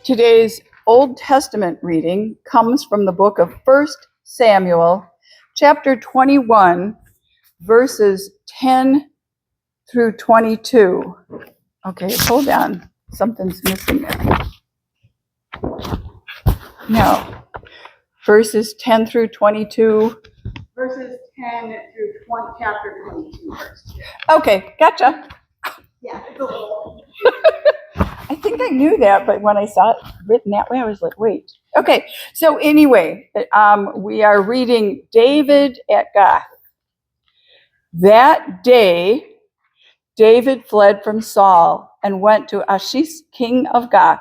Today's Old Testament reading comes from the book of 1 Samuel, chapter 21, verses 10 through 22. Okay, hold on. Something's missing there. No. Verses 10 through 22. Verses 10 through chapter 22. Okay, gotcha. Yeah, it's a little. I think I knew that, but when I saw it written that way, I was like, wait. Okay, so anyway, we are reading David at Gath. That day, David fled from Saul and went to Achish, king of Gath.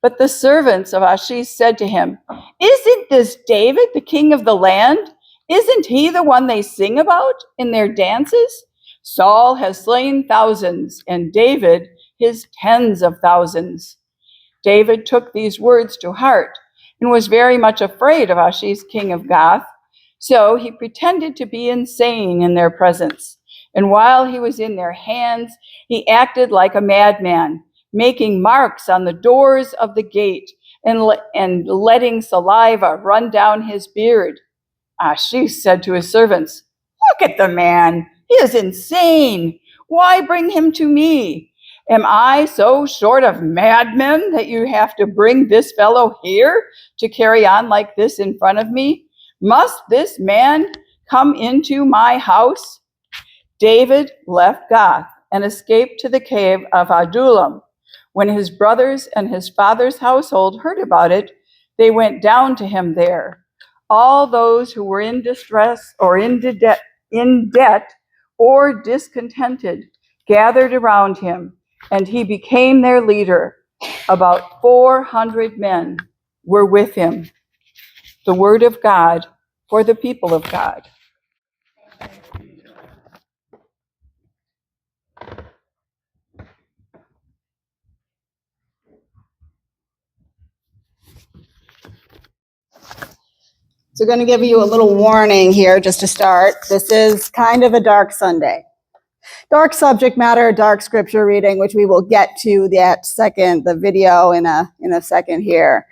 But the servants of Achish said to him, "Isn't this David, the king of the land? Isn't he the one they sing about in their dances? Saul has slain thousands, and David his tens of thousands." David took these words to heart and was very much afraid of Achish, king of Gath. So he pretended to be insane in their presence. And while he was in their hands, he acted like a madman, making marks on the doors of the gate and letting saliva run down his beard. Achish said to his servants, "Look at the man. He is insane. Why bring him to me? Am I so short of madmen that you have to bring this fellow here to carry on like this in front of me? Must this man come into my house?" David left Gath and escaped to the Cave of Adullam. When his brothers and his father's household heard about it, they went down to him there. All those who were in distress or in debt or discontented gathered around him, and he became their leader. About 400 men were with him. The word of God for the people of God. So I'm going to give you a little warning here just to start. This is kind of a dark Sunday. Dark subject matter, dark scripture reading, which we will get to the video in a second here.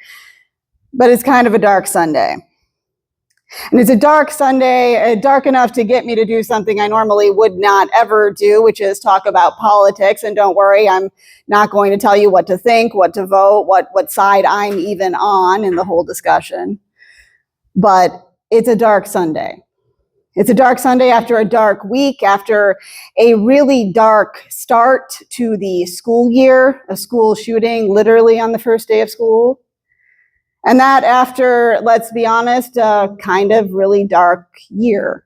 But it's kind of a dark Sunday. And it's a dark Sunday, dark enough to get me to do something I normally would not ever do, which is talk about politics. And don't worry, I'm not going to tell you what to think, what to vote, what side I'm even on in the whole discussion. But it's a dark Sunday. It's a dark Sunday after a dark week, after a really dark start to the school year, a school shooting literally on the first day of school. And that after, let's be honest, a kind of really dark year.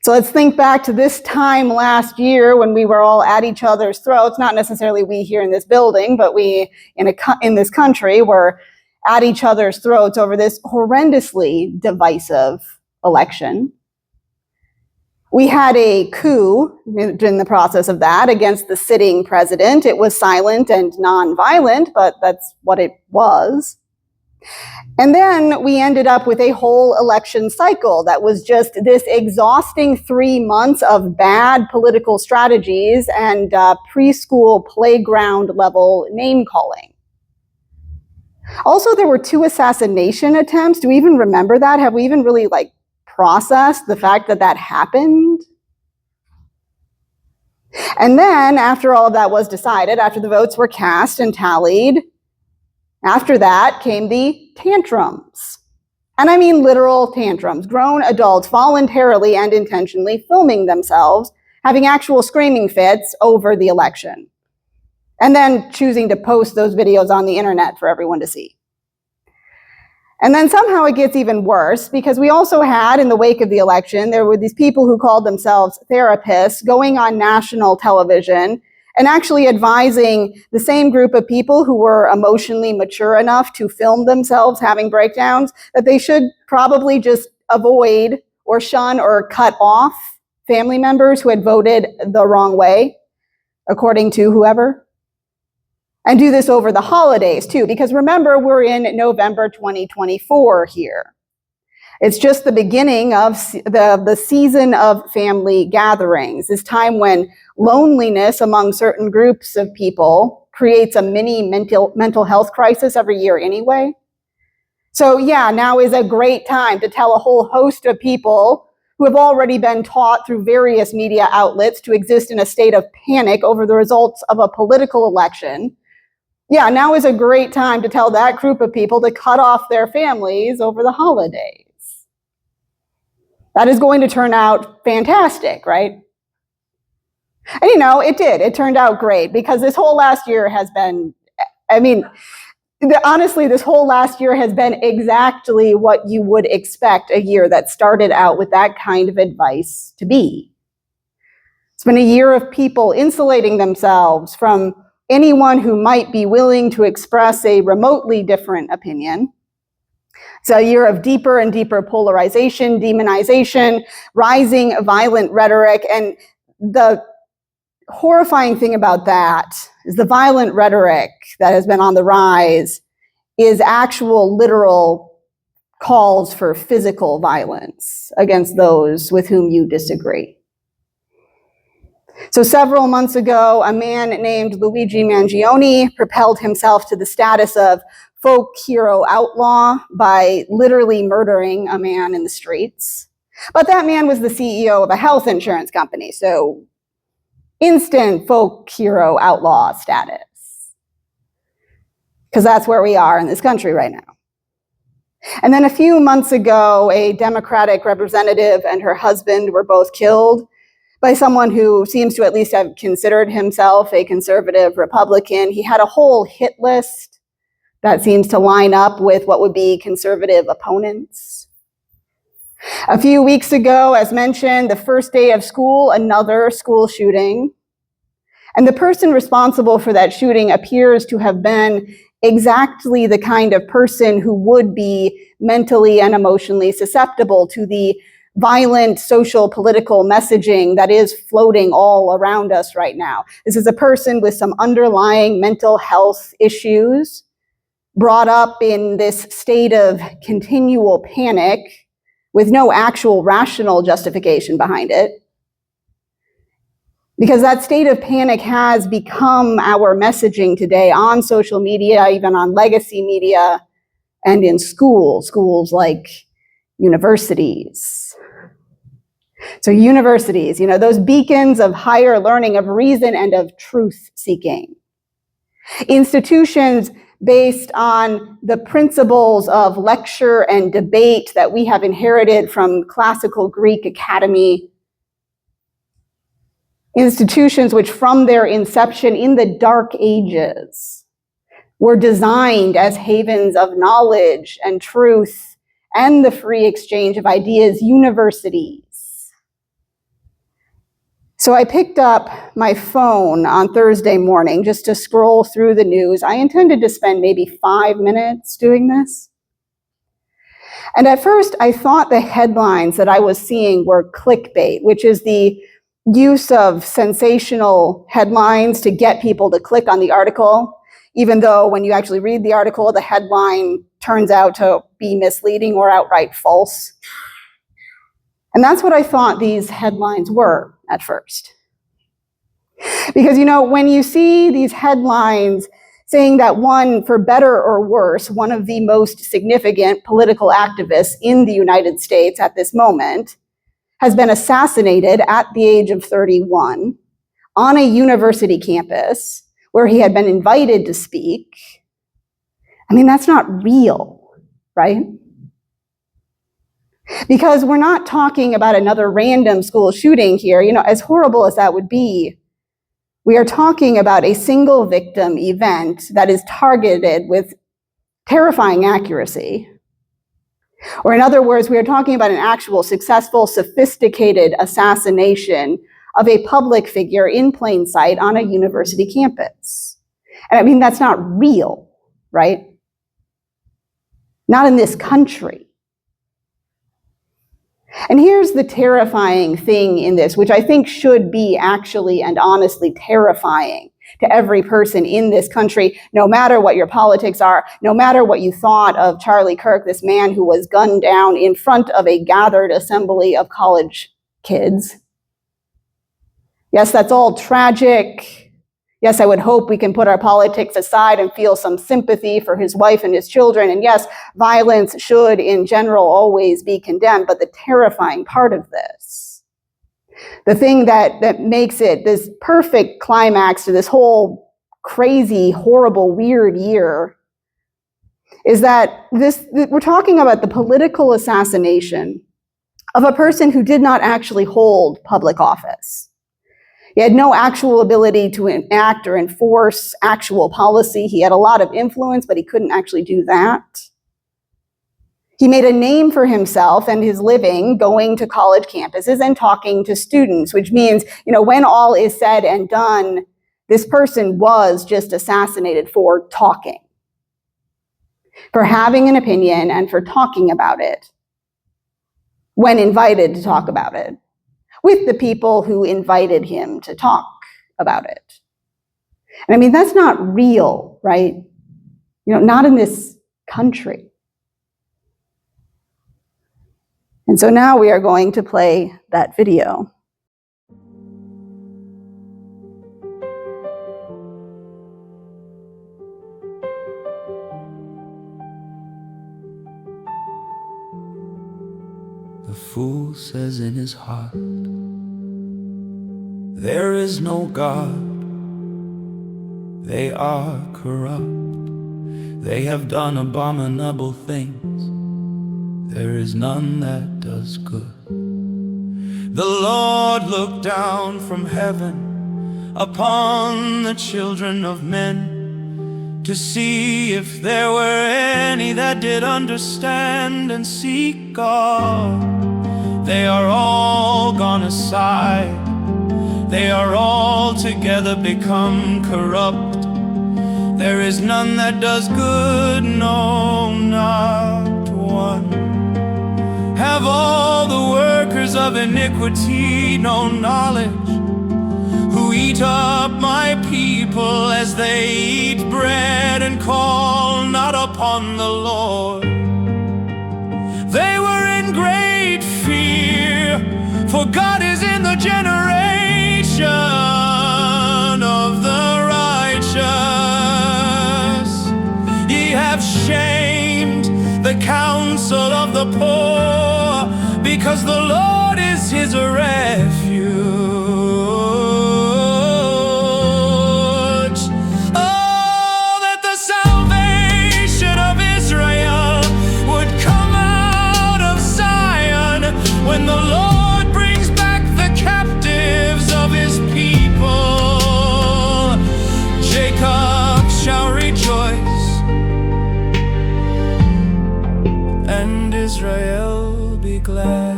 So let's think back to this time last year when we were all at each other's throats, not necessarily we here in this building, but we in this country were at each other's throats over this horrendously divisive election. We had a coup in the process of that against the sitting president. It was silent and nonviolent, but that's what it was. And then we ended up with a whole election cycle that was just this exhausting 3 months of bad political strategies and preschool playground level name calling. Also, there were 2 assassination attempts. Do we even remember that? Have we even really processed the fact that that happened? And then after all of that was decided, after the votes were cast and tallied, after that came the tantrums. And I mean literal tantrums. Grown adults voluntarily and intentionally filming themselves, having actual screaming fits over the election. And then choosing to post those videos on the internet for everyone to see. And then somehow it gets even worse because we also had, in the wake of the election, there were these people who called themselves therapists going on national television and actually advising the same group of people who were emotionally mature enough to film themselves having breakdowns that they should probably just avoid or shun or cut off family members who had voted the wrong way, according to whoever. And do this over the holidays too, because remember, we're in November 2024 here. It's just the beginning of the season of family gatherings, this time when loneliness among certain groups of people creates a mini mental health crisis every year anyway. So yeah, now is a great time to tell a whole host of people who have already been taught through various media outlets to exist in a state of panic over the results of a political election. Yeah, now is a great time to tell that group of people to cut off their families over the holidays. That is going to turn out fantastic, right? And it did. It turned out great because this whole last year has been, honestly, this whole last year has been exactly what you would expect a year that started out with that kind of advice to be. It's been a year of people insulating themselves from anyone who might be willing to express a remotely different opinion. It's a year of deeper and deeper polarization, demonization, rising violent rhetoric, and the horrifying thing about that is the violent rhetoric that has been on the rise is actual literal calls for physical violence against those with whom you disagree. So several months ago, a man named Luigi Mangione propelled himself to the status of folk hero outlaw by literally murdering a man in the streets. But that man was the CEO of a health insurance company, so instant folk hero outlaw status. Because that's where we are in this country right now. And then a few months ago, a Democratic representative and her husband were both killed by someone who seems to at least have considered himself a conservative Republican. He had a whole hit list that seems to line up with what would be conservative opponents. A few weeks ago, as mentioned, the first day of school, another school shooting. And the person responsible for that shooting appears to have been exactly the kind of person who would be mentally and emotionally susceptible to the violent social political messaging that is floating all around us right now. This is a person with some underlying mental health issues, brought up in this state of continual panic with no actual rational justification behind it. Because that state of panic has become our messaging today on social media, even on legacy media, and in schools like universities. So universities, those beacons of higher learning, of reason and of truth seeking. Institutions based on the principles of lecture and debate that we have inherited from classical Greek academy. Institutions which from their inception in the Dark Ages were designed as havens of knowledge and truth and the free exchange of ideas, universities. So I picked up my phone on Thursday morning just to scroll through the news. I intended to spend maybe 5 minutes doing this. And at first I thought the headlines that I was seeing were clickbait, which is the use of sensational headlines to get people to click on the article, even though when you actually read the article, the headline turns out to be misleading or outright false. And that's what I thought these headlines were at first. Because, when you see these headlines saying that one, for better or worse, one of the most significant political activists in the United States at this moment has been assassinated at the age of 31 on a university campus where he had been invited to speak. That's not real, right? Because we're not talking about another random school shooting here, as horrible as that would be. We are talking about a single victim event that is targeted with terrifying accuracy. Or in other words, we are talking about an actual successful, sophisticated assassination of a public figure in plain sight on a university campus. And that's not real, right? Not in this country. And here's the terrifying thing in this, which I think should be actually and honestly terrifying to every person in this country, no matter what your politics are, no matter what you thought of Charlie Kirk, this man who was gunned down in front of a gathered assembly of college kids. Yes, that's all tragic. Yes, I would hope we can put our politics aside and feel some sympathy for his wife and his children. And yes, violence should, in general, always be condemned. But the terrifying part of this, the thing that makes it this perfect climax to this whole crazy, horrible, weird year, is that we're talking about the political assassination of a person who did not actually hold public office. He had no actual ability to enact or enforce actual policy. He had a lot of influence, but he couldn't actually do that. He made a name for himself and his living going to college campuses and talking to students, which means, when all is said and done, this person was just assassinated for talking, for having an opinion and for talking about it when invited to talk about it, with the people who invited him to talk about it. And I mean, that's not real, right? Not in this country. And so now we are going to play that video. The fool says in his heart, there is no God. They are corrupt. They have done abominable things. There is none that does good. The Lord looked down from heaven upon the children of men to see if there were any that did understand and seek God. They are all gone aside. They are all together become corrupt. There is none that does good, no, not one. Have all the workers of iniquity no knowledge, who eat up my people as they eat bread and call not upon the Lord? They were in great fear, for God is in the generation of the righteous. Ye have shamed the counsel of the poor, because the Lord is his refuge. Oh, that the salvation of Israel would come out of Zion, when the Lord brings back the captives of his people. Jacob shall rejoice, and Israel be glad.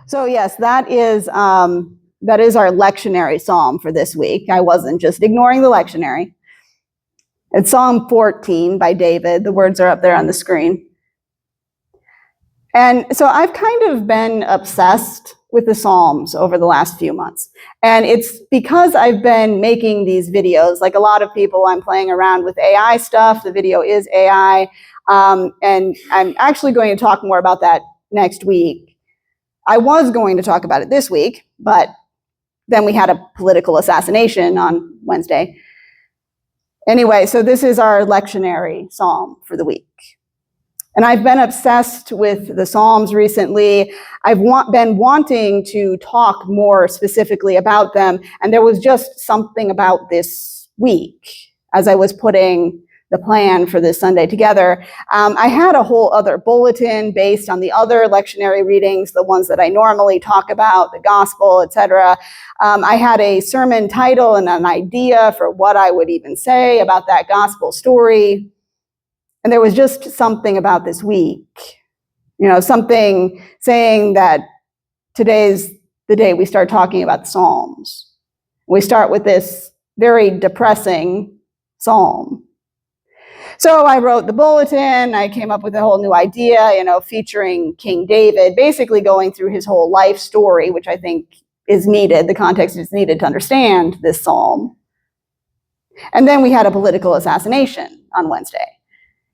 So yes, that is our lectionary psalm for this week. I wasn't just ignoring the lectionary. It's Psalm 14 by David. The words are up there on the screen. And so I've kind of been obsessed with the Psalms over the last few months. And it's because I've been making these videos. Like a lot of people, I'm playing around with AI stuff. The video is AI. And I'm actually going to talk more about that next week. I was going to talk about it this week, but then we had a political assassination on Wednesday. Anyway, so this is our lectionary psalm for the week. And I've been obsessed with the Psalms recently. I've been wanting to talk more specifically about them, and there was just something about this week as I was putting the plan for this Sunday together. I had a whole other bulletin based on the other lectionary readings, the ones that I normally talk about, the gospel, etc. I had a sermon title and an idea for what I would even say about that gospel story. And there was just something about this week, something saying that today's the day we start talking about the Psalms. We start with this very depressing psalm. So I wrote the bulletin. I came up with a whole new idea, featuring King David, basically going through his whole life story, which I think is needed. The context is needed to understand this psalm. And then we had a political assassination on Wednesday.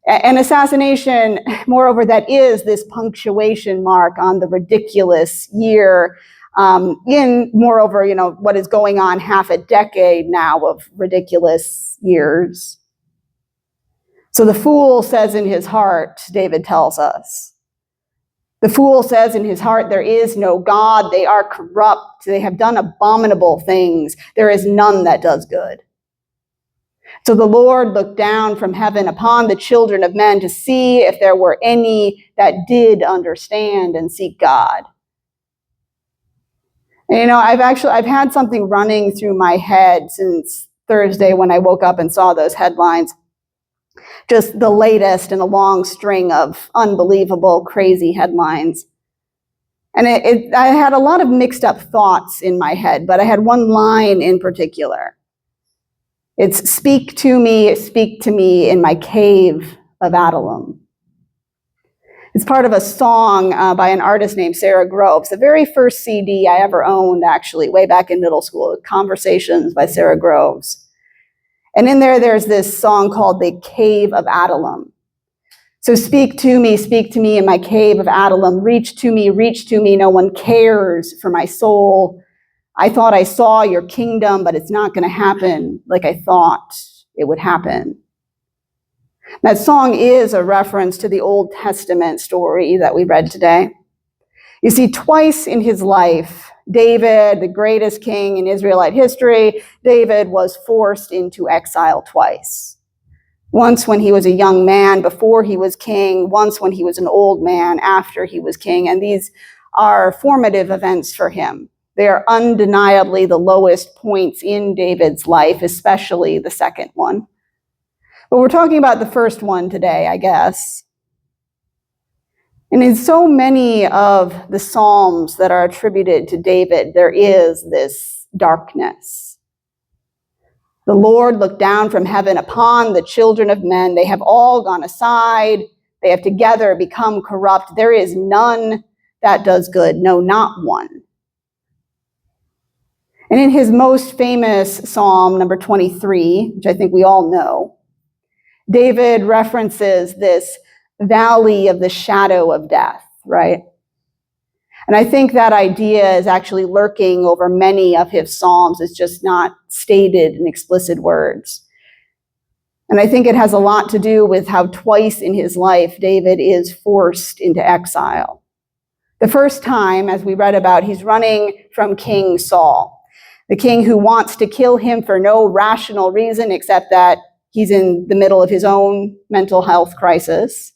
An assassination, moreover, that is this punctuation mark on the ridiculous year in, moreover, what is going on half a decade now of ridiculous years. So the fool says in his heart, David tells us, the fool says in his heart, there is no God. They are corrupt. They have done abominable things. There is none that does good. So the Lord looked down from heaven upon the children of men to see if there were any that did understand and seek God. And I've had something running through my head since Thursday when I woke up and saw those headlines. Just the latest in a long string of unbelievable, crazy headlines. And I had a lot of mixed up thoughts in my head, but I had one line in particular. It's speak to me in my cave of Adullam. It's part of a song by an artist named Sarah Groves, the very first CD I ever owned, actually, way back in middle school, Conversations by Sarah Groves. And in there's this song called the Cave of Adullam. So speak to me in my cave of Adullam. Reach to me, no one cares for my soul. I thought I saw your kingdom, but it's not going to happen like I thought it would happen. That song is a reference to the Old Testament story that we read today. You see, twice in his life, David, the greatest king in Israelite history, David was forced into exile twice. Once when he was a young man before he was king, once when he was an old man after he was king, and these are formative events for him. They are undeniably the lowest points in David's life, especially the second one. But we're talking about the first one today, I guess. And in so many of the Psalms that are attributed to David, there is this darkness. The Lord looked down from heaven upon the children of men. They have all gone aside. They have together become corrupt. There is none that does good. No, not one. And in his most famous Psalm, number 23, which I think we all know, David references this valley of the shadow of death, right? And I think that idea is actually lurking over many of his Psalms. It's just not stated in explicit words. And I think it has a lot to do with how twice in his life David is forced into exile. The first time, as we read about, he's running from King Saul, the king who wants to kill him for no rational reason except that he's in the middle of his own mental health crisis.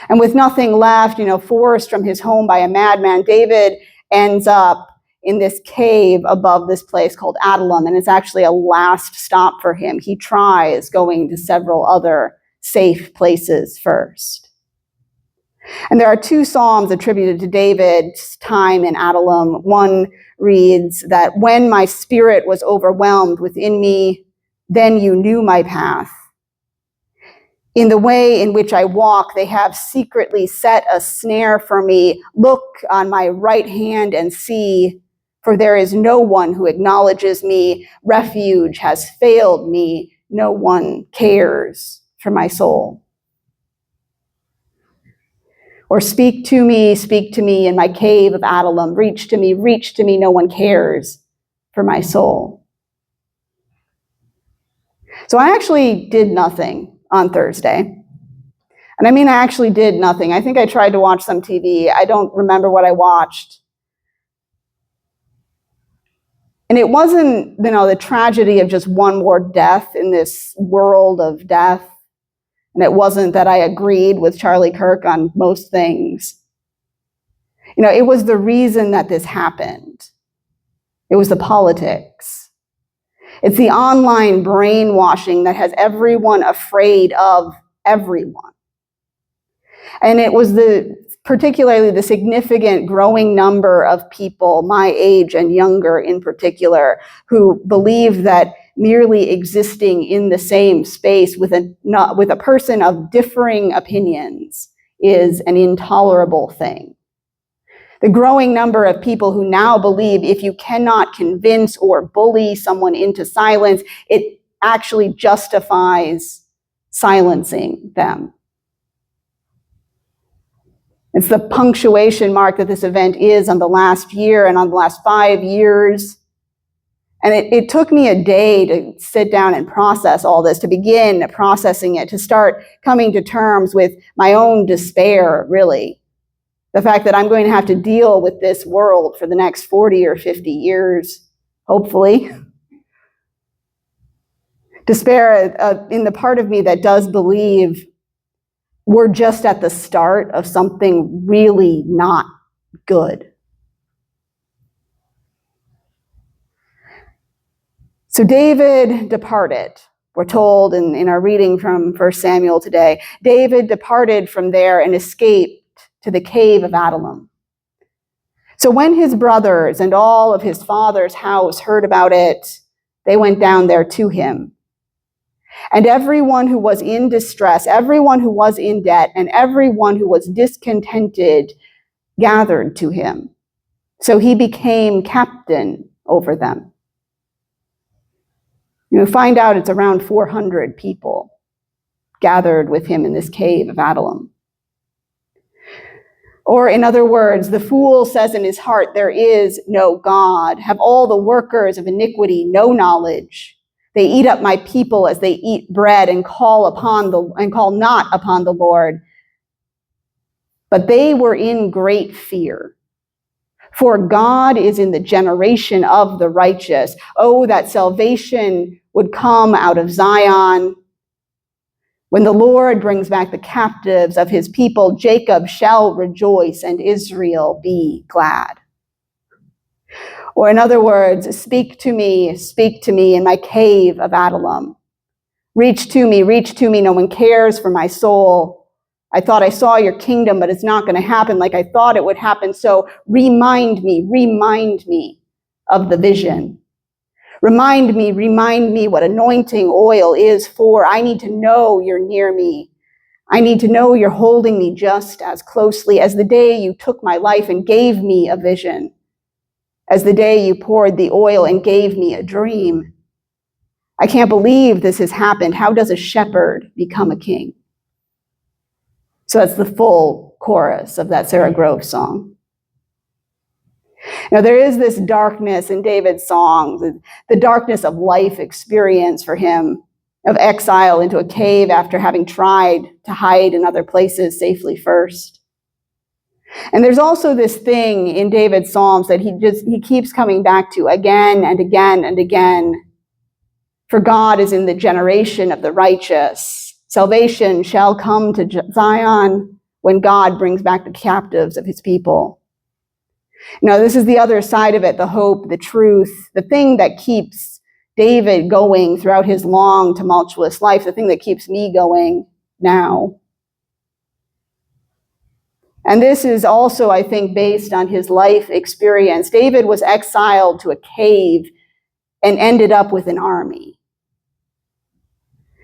And with nothing left, forced from his home by a madman, David ends up in this cave above this place called Adullam, and it's actually a last stop for him. He tries going to several other safe places first. And there are two Psalms attributed to David's time in Adullam. One reads that when my spirit was overwhelmed within me, then you knew my path. In the way in which I walk, they have secretly set a snare for me. Look on my right hand and see, for there is no one who acknowledges me. Refuge has failed me. No one cares for my soul. Or speak to me in my cave of Adullam. Reach to me, no one cares for my soul. So I actually did nothing on Thursday. And I mean, I actually did nothing. I think I tried to watch some TV. I don't remember what I watched. And it wasn't, the tragedy of just one more death in this world of death. And it wasn't that I agreed with Charlie Kirk on most things. It was the reason that this happened. It was the politics. It's the online brainwashing that has everyone afraid of everyone. And it was the particularly the significant growing number of people, my age and younger in particular, who believe that merely existing in the same space with a person of differing opinions is an intolerable thing. The growing number of people who now believe if you cannot convince or bully someone into silence, it actually justifies silencing them. It's the punctuation mark that this event is on the last year and on the last 5 years. And it took me a day to sit down and process all this, to begin processing it, to start coming to terms with my own despair, really. The fact that I'm going to have to deal with this world for the next 40 or 50 years, hopefully. Despair in the part of me that does believe we're just at the start of something really not good. So David departed. We're told in our reading from 1 Samuel today, David departed from there and escaped to the Cave of Adullam. So when his brothers and all of his father's house heard about it, they went down there to him. And everyone who was in distress, everyone who was in debt, and everyone who was discontented gathered to him. So he became captain over them. You find out it's around 400 people gathered with him in this Cave of Adullam. Or in other words, the fool says in his heart, there is no God. Have all the workers of iniquity no knowledge? They eat up my people as they eat bread and call not upon the Lord. But they were in great fear. For God is in the generation of the righteous. Oh, that salvation would come out of Zion. When the Lord brings back the captives of his people, Jacob shall rejoice and Israel be glad. Or in other words, speak to me in my cave of Adullam. Reach to me, no one cares for my soul. I thought I saw your kingdom, but it's not going to happen like I thought it would happen. So remind me of the vision. Remind me what anointing oil is for. I need to know you're near me. I need to know you're holding me just as closely as the day you took my life and gave me a vision, as the day you poured the oil and gave me a dream. I can't believe this has happened. How does a shepherd become a king? So that's the full chorus of that Sarah Grove song. Now, there is this darkness in David's song, the darkness of life experience for him, of exile into a cave after having tried to hide in other places safely first. And there's also this thing in David's Psalms that he keeps coming back to again and again and again. For God is in the generation of the righteous. Salvation shall come to Zion when God brings back the captives of his people. Now, this is the other side of it, the hope, the truth, the thing that keeps David going throughout his long, tumultuous life, the thing that keeps me going now. And this is also, I think, based on his life experience. David was exiled to a cave and ended up with an army.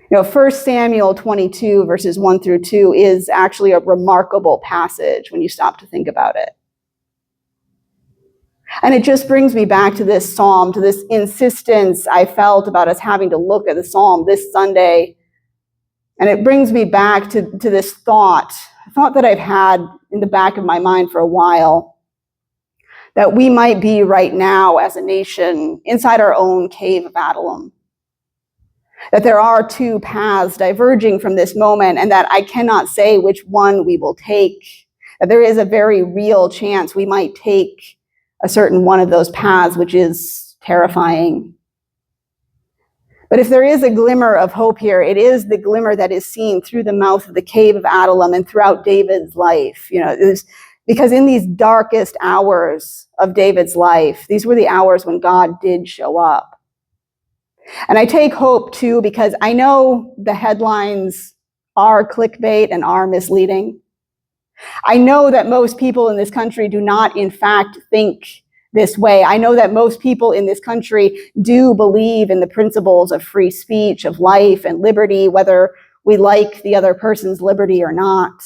1 Samuel 22, verses 1 through 2 is actually a remarkable passage when you stop to think about it. And it just brings me back to this psalm, to this insistence I felt about us having to look at the psalm this Sunday. And it brings me back to this thought that I've had in the back of my mind for a while, that we might be right now as a nation inside our own cave of Adullam. That there are two paths diverging from this moment, and that I cannot say which one we will take. That there is a very real chance we might take a certain one of those paths, which is terrifying. But if there is a glimmer of hope here, it is the glimmer that is seen through the mouth of the Cave of Adullam and throughout David's life. Because in these darkest hours of David's life, these were the hours when God did show up. And I take hope, too, because I know the headlines are clickbait and are misleading. I know that most people in this country do not, in fact, think this way. I know that most people in this country do believe in the principles of free speech, of life and liberty, whether we like the other person's liberty or not.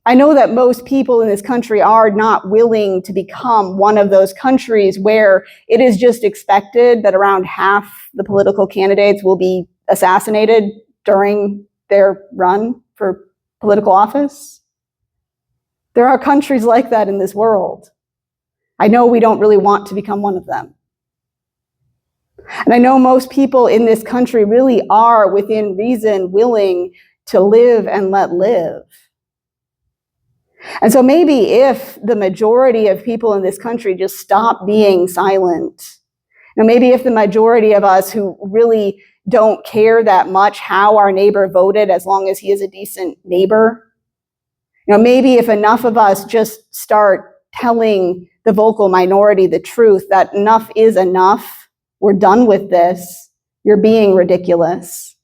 I know that most people in this country are not willing to become one of those countries where it is just expected that around half the political candidates will be assassinated during their run for political office. There are countries like that in this world. I know we don't really want to become one of them. And I know most people in this country really are, within reason, willing to live and let live. And so maybe if the majority of people in this country just stop being silent, maybe if the majority of us who really don't care that much how our neighbor voted as long as he is a decent neighbor, maybe if enough of us just start telling the vocal minority the truth, that enough is enough, we're done with this, you're being ridiculous.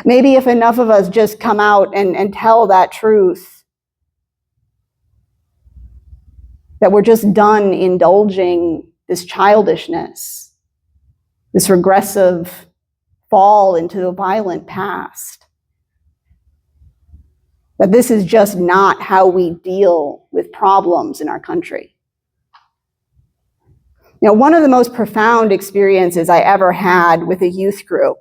Maybe if enough of us just come out and tell that truth, that we're just done indulging this childishness, this regressive fall into the violent past. That this is just not how we deal with problems in our country. One of the most profound experiences I ever had with a youth group,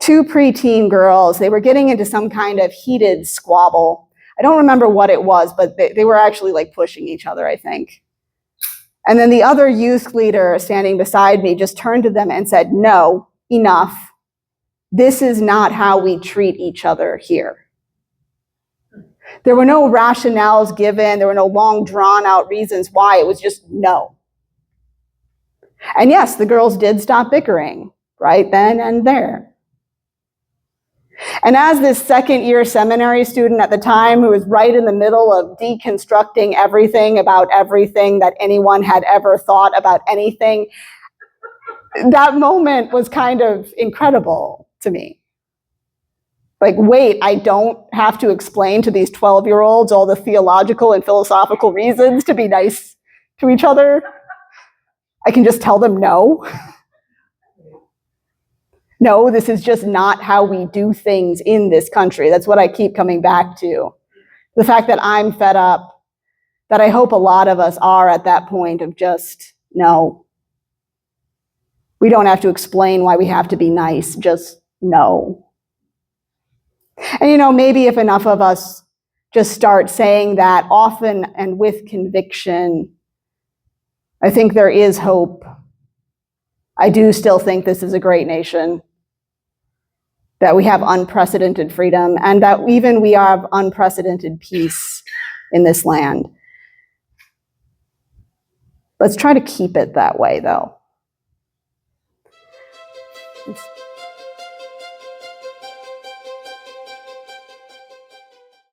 2 preteen girls, they were getting into some kind of heated squabble. I don't remember what it was, but they were actually like pushing each other, I think. And then the other youth leader standing beside me just turned to them and said, "No, enough. This is not how we treat each other here." There were no rationales given. There were no long drawn out reasons why. It was just no. And yes, the girls did stop bickering right then and there. And as this second-year seminary student at the time, who was right in the middle of deconstructing everything about everything that anyone had ever thought about anything, that moment was kind of incredible to me. Like, wait, I don't have to explain to these 12-year-olds all the theological and philosophical reasons to be nice to each other. I can just tell them no. No, this is just not how we do things in this country. That's what I keep coming back to. The fact that I'm fed up, that I hope a lot of us are at that point of just, no. We don't have to explain why we have to be nice, just no. And maybe if enough of us just start saying that often and with conviction, I think there is hope. I do still think this is a great nation, that we have unprecedented freedom, and that even we have unprecedented peace in this land. Let's try to keep it that way, though.